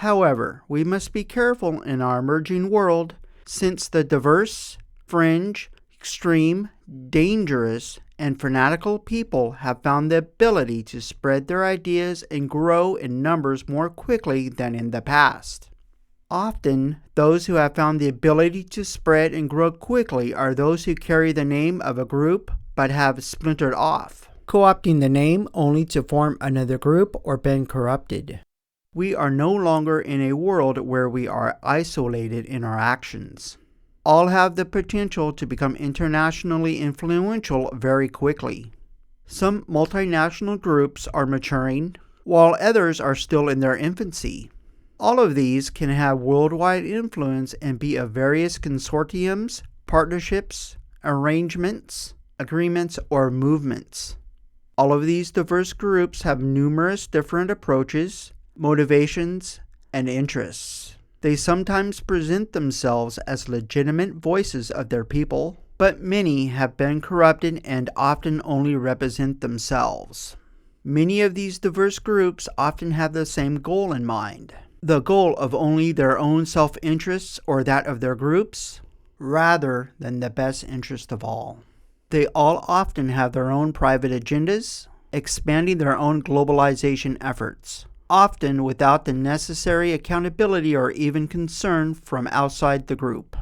However, we must be careful in our emerging world, since the diverse, fringe, extreme, dangerous, and fanatical people have found the ability to spread their ideas and grow in numbers more quickly than in the past. Often, those who have found the ability to spread and grow quickly are those who carry the name of a group but have splintered off, co-opting the name only to form another group or been corrupted. We are no longer in a world where we are isolated in our actions. All have the potential to become internationally influential very quickly. Some multinational groups are maturing, while others are still in their infancy. All of these can have worldwide influence and be of various consortiums, partnerships, arrangements, agreements, or movements. All of these diverse groups have numerous different approaches, motivations, and interests. They sometimes present themselves as legitimate voices of their people, but many have been corrupted and often only represent themselves. Many of these diverse groups often have the same goal in mind, the goal of only their own self-interests or that of their groups, rather than the best interest of all. They all often have their own private agendas, expanding their own globalization efforts, often without the necessary accountability or even concern from outside the group.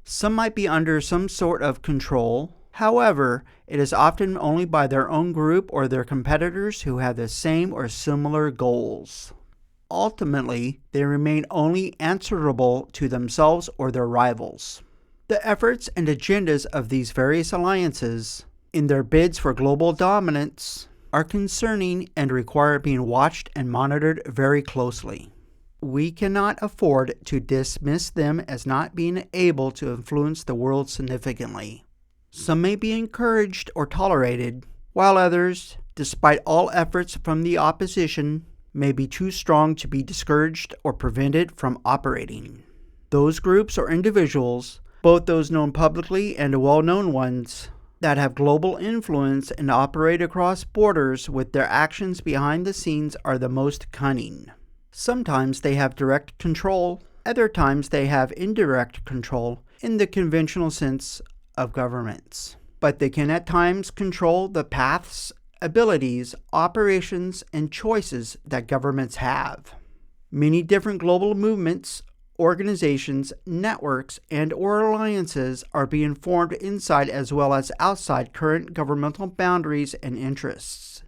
Some might be under some sort of control. However, it is often only by their own group or their competitors who have the same or similar goals. Ultimately, they remain only answerable to themselves or their rivals. The efforts and agendas of these various alliances, in their bids for global dominance, are concerning and require being watched and monitored very closely. We cannot afford to dismiss them as not being able to influence the world significantly. Some may be encouraged or tolerated, while others, despite all efforts from the opposition, may be too strong to be discouraged or prevented from operating. Those groups or individuals, both those known publicly and well-known ones, that have global influence and operate across borders with their actions behind the scenes are the most cunning. Sometimes they have direct control, other times they have indirect control in the conventional sense of governments. But they can at times control the paths, abilities, operations, and choices that governments have. Many different global movements, organizations, networks, and/or alliances are being formed inside as well as outside current governmental boundaries and interests.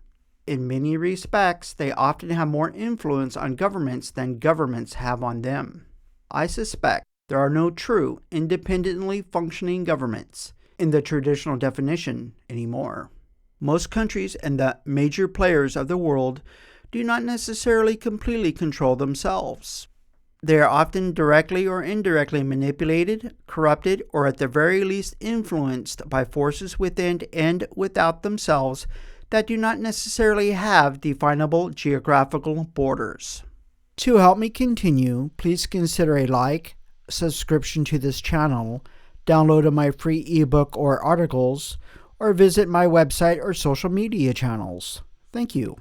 In many respects, they often have more influence on governments than governments have on them. I suspect there are no true, independently functioning governments, in the traditional definition, anymore. Most countries and the major players of the world do not necessarily completely control themselves. They are often directly or indirectly manipulated, corrupted, or at the very least influenced by forces within and without themselves that do not necessarily have definable geographical borders. To help me continue, please consider a like, subscription to this channel, download of my free ebook or articles, or visit my website or social media channels. Thank you.